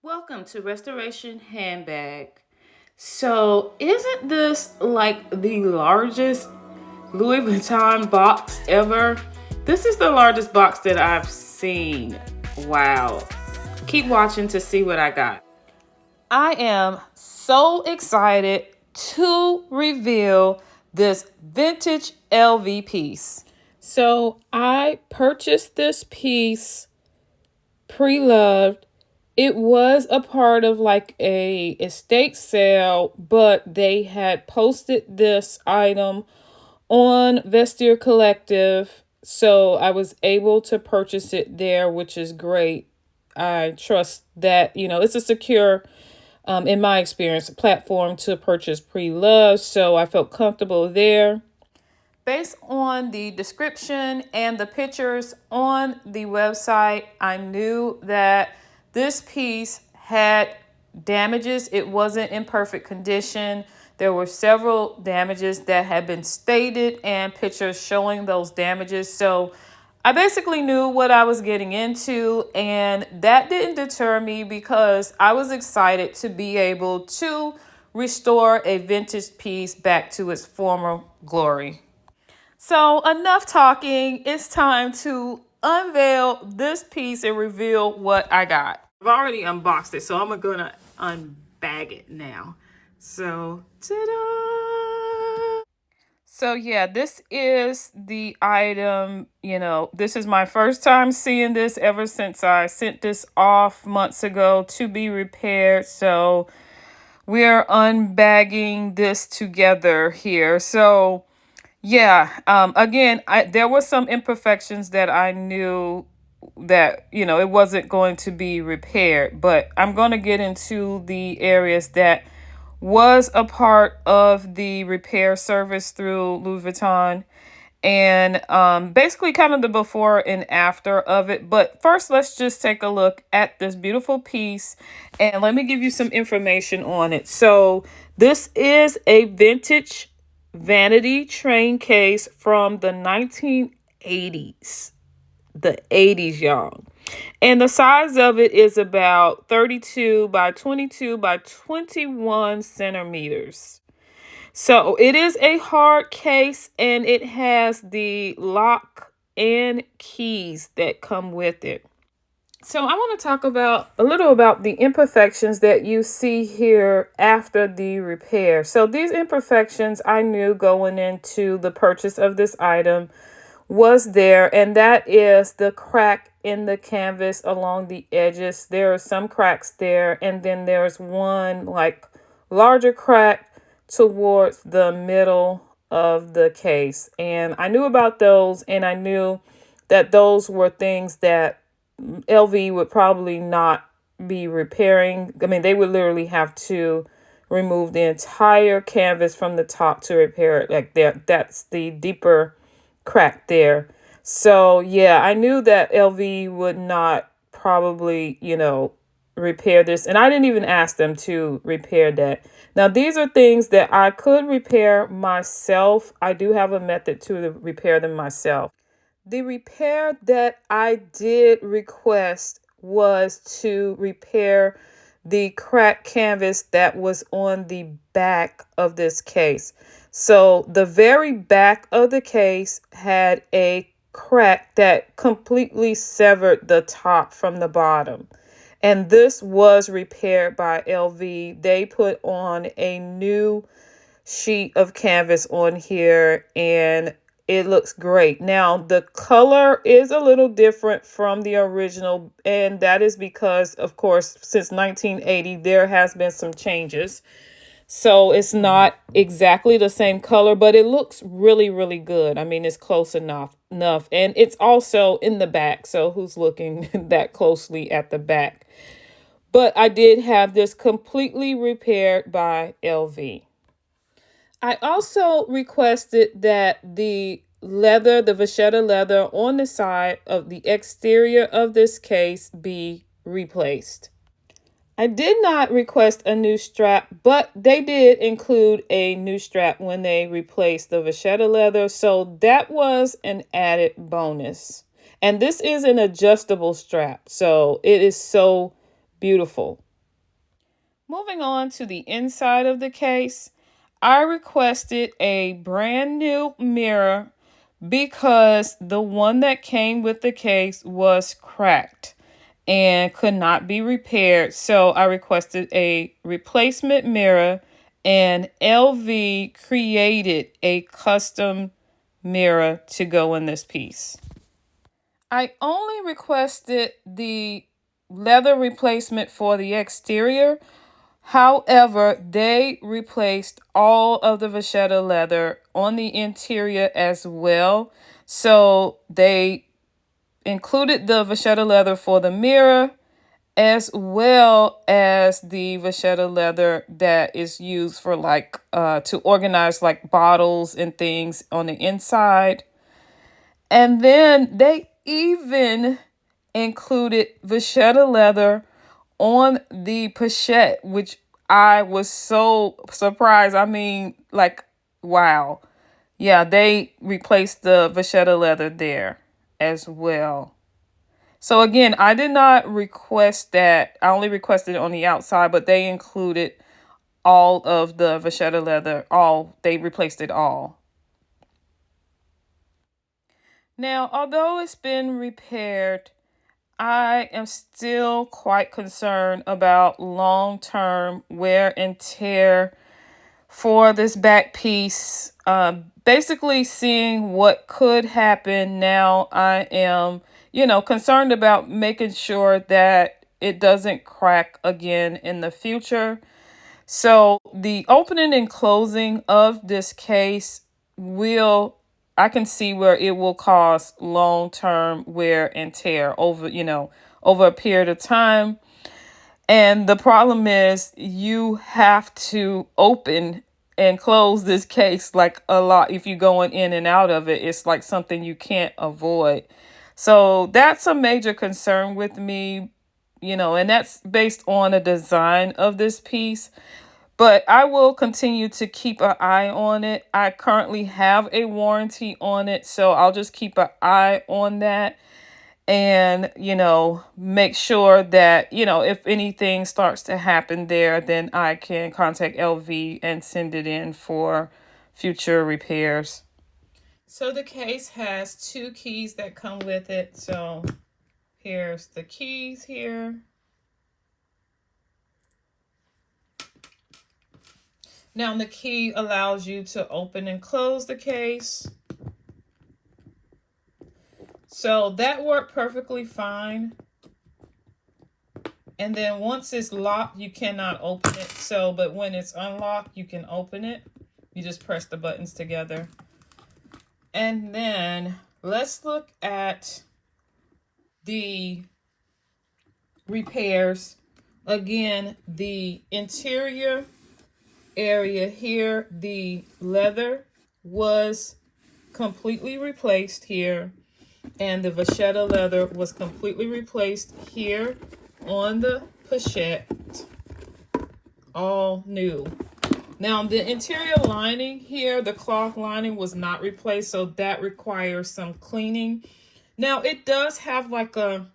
Welcome to Restoration Handbag. So, isn't this like the largest Louis Vuitton box ever? This is the largest box that I've seen. Wow. Keep watching to see what I got. I am so excited to reveal this vintage LV piece. So, I purchased this piece pre-loved. It was a part of like a estate sale, but they had posted this item on Vestiaire Collective, so I was able to purchase it there, which is great. I trust that, it's a secure, in my experience, platform to purchase pre-loved, so I felt comfortable there. Based on the description and the pictures on the website, I knew that this piece had damages. It wasn't in perfect condition. There were several damages that had been stated and pictures showing those damages. So I basically knew what I was getting into, and that didn't deter me because I was excited to be able to restore a vintage piece back to its former glory. So enough talking. It's time to unveil this piece and reveal what I got. I've already unboxed it, so I'm gonna unbag it now. So, ta-da! So yeah, this is the item. This is my first time seeing this ever since I sent this off months ago to be repaired. So we're unbagging this together here. So yeah, again, there were some imperfections that I knew that, it wasn't going to be repaired, but I'm going to get into the areas that was a part of the repair service through Louis Vuitton and basically kind of the before and after of it. But first, let's just take a look at this beautiful piece and let me give you some information on it. So this is a vintage vanity train case from the 1980s. The 80s, y'all. And the size of it is about 32 by 22 by 21 centimeters. So it is a hard case and it has the lock and keys that come with it. So I want to talk about a little about the imperfections that you see here after the repair. So these imperfections I knew going into the purchase of this item was there, and that is the crack in the canvas along the edges. There are some cracks there, and then there's one like larger crack towards the middle of the case. And I knew about those, and I knew that those were things that LV would probably not be repairing. I mean, they would literally have to remove the entire canvas from the top to repair it. Like that's the deeper crack there. So yeah, I knew that LV would not probably, repair this. And I didn't even ask them to repair that. Now, these are things that I could repair myself. I do have a method to repair them myself. The repair that I did request was to repair the cracked canvas that was on the back of this case. So the very back of the case had a crack that completely severed the top from the bottom. And this was repaired by LV. They put on a new sheet of canvas on here and it looks great. Now, the color is a little different from the original, and that is because, of course, since 1980, there has been some changes. So it's not exactly the same color, but it looks really, really good. I mean, it's close enough. And it's also in the back. So who's looking that closely at the back? But I did have this completely repaired by LV. I also requested that the leather, the vachetta leather on the side of the exterior of this case be replaced. I did not request a new strap, but they did include a new strap when they replaced the vachetta leather, so that was an added bonus. And this is an adjustable strap, so it is so beautiful. Moving on to the inside of the case, I requested a brand new mirror because the one that came with the case was cracked and could not be repaired. So I requested a replacement mirror, and LV created a custom mirror to go in this piece. I only requested the leather replacement for the exterior. However, they replaced all of the vachetta leather on the interior as well. So they included the vachetta leather for the mirror as well as the vachetta leather that is used for to organize like bottles and things on the inside. And then they even included vachetta leather on the pochette, which I was so surprised. I mean, like, wow. Yeah, they replaced the vachetta leather there as well. So again, I did not request that. I only requested it on the outside, but they included all of the vachetta leather. They replaced it all. Now, although it's been repaired, I am still quite concerned about long-term wear and tear for this back piece. Basically seeing what could happen now, I am, concerned about making sure that it doesn't crack again in the future. So the opening and closing of this case I can see where it will cause long-term wear and tear over a period of time. And the problem is you have to open and close this case like a lot. If you're going in and out of it, it's like something you can't avoid. So that's a major concern with me, and that's based on the design of this piece. But I will continue to keep an eye on it. I currently have a warranty on it, so I'll just keep an eye on that and, make sure that, if anything starts to happen there, then I can contact LV and send it in for future repairs. So the case has 2 keys that come with it. So here's the keys here. Now the key allows you to open and close the case. So that worked perfectly fine. And then once it's locked, you cannot open it. But when it's unlocked, you can open it. You just press the buttons together. And then let's look at the repairs. Again, the interior area here, the leather was completely replaced here, and the vachetta leather was completely replaced here on the pochette, all new. Now the interior lining here, the cloth lining was not replaced, so that requires some cleaning. Now it does have like a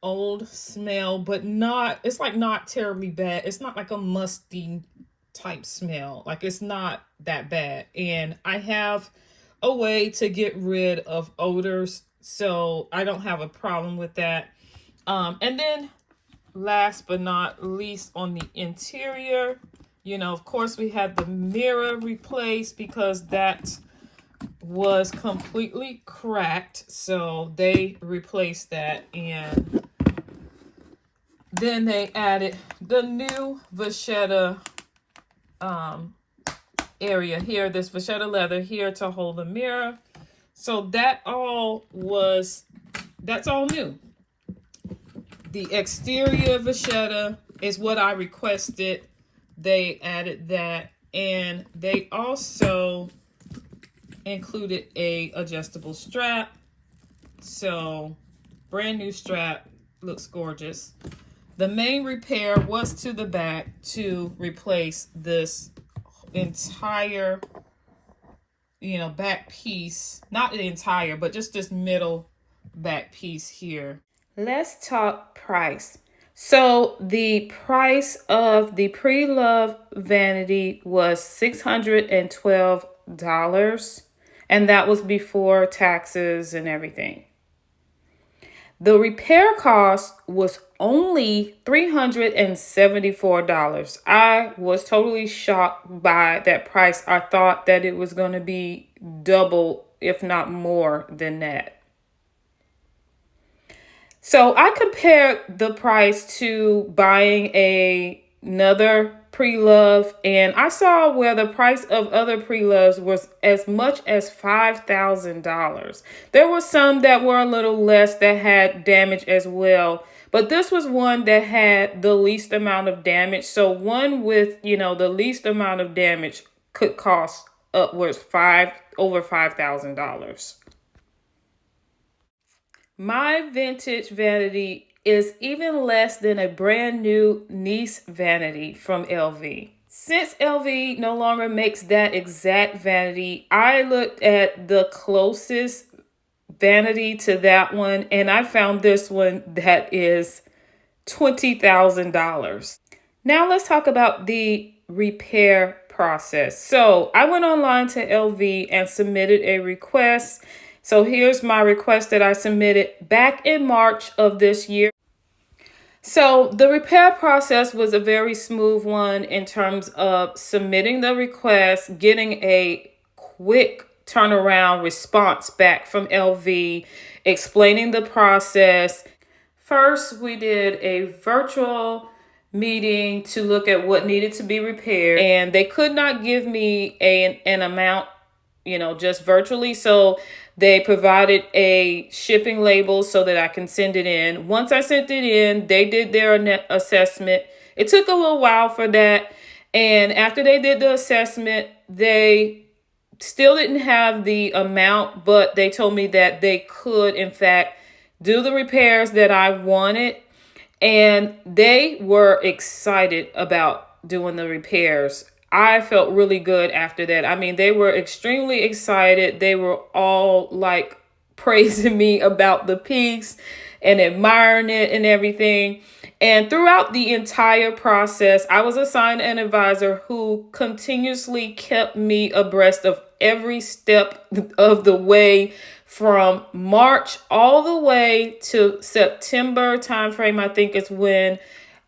old smell, but it's like not terribly bad. It's not like a musty type smell. Like it's not that bad. And I have a way to get rid of odors, so I don't have a problem with that. And then last but not least, on the interior, of course we had the mirror replaced because that was completely cracked. So they replaced that, and then they added the new vachetta area here, this vachetta leather here to hold the mirror. So that's all new. The exterior vachetta is what I requested. They added that, and they also included a adjustable strap. So brand new strap, looks gorgeous. The main repair was to the back to replace this entire, back piece. Not the entire, but just this middle back piece here. Let's talk price. So the price of the pre-loved vanity was $612, and that was before taxes and everything. The repair cost was only $374. I was totally shocked by that price. I thought that it was going to be double, if not more than that. So I compared the price to buying another pre-love, and I saw where the price of other pre-loves was as much as $5,000. There were some that were a little less that had damage as well, but this was one that had the least amount of damage. So one with, the least amount of damage could cost upwards over $5,000. My vintage vanity is even less than a brand new niece vanity from LV. Since LV no longer makes that exact vanity, I looked at the closest vanity to that one, and I found this one that is $20,000. Now let's talk about the repair process. So I went online to LV and submitted a request. So here's my request that I submitted back in March of this year. So the repair process was a very smooth one in terms of submitting the request, getting a quick turnaround response back from LV, explaining the process. First, we did a virtual meeting to look at what needed to be repaired, and they could not give me an amount, just virtually. So they provided a shipping label so that I can send it in. Once I sent it in, they did their assessment. It took a little while for that. And after they did the assessment, they still didn't have the amount, but they told me that they could, in fact, do the repairs that I wanted. And they were excited about doing the repairs. I felt really good after that. I mean, they were extremely excited. They were all like praising me about the piece and admiring it and everything. And throughout the entire process, I was assigned an advisor who continuously kept me abreast of every step of the way, from March all the way to September timeframe. I think is when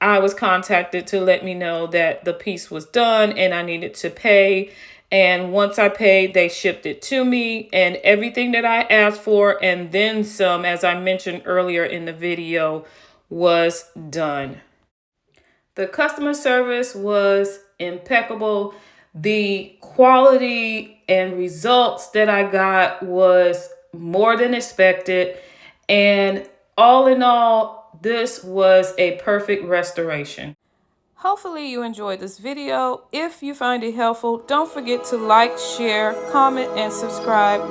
I was contacted to let me know that the piece was done and I needed to pay. And once I paid, they shipped it to me, and everything that I asked for and then some, as I mentioned earlier in the video, was done. The customer service was impeccable. The quality and results that I got was more than expected. And all in all, this was a perfect restoration. Hopefully you enjoyed this video. If you find it helpful, don't forget to like, share, comment, and subscribe.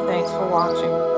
Thanks for watching.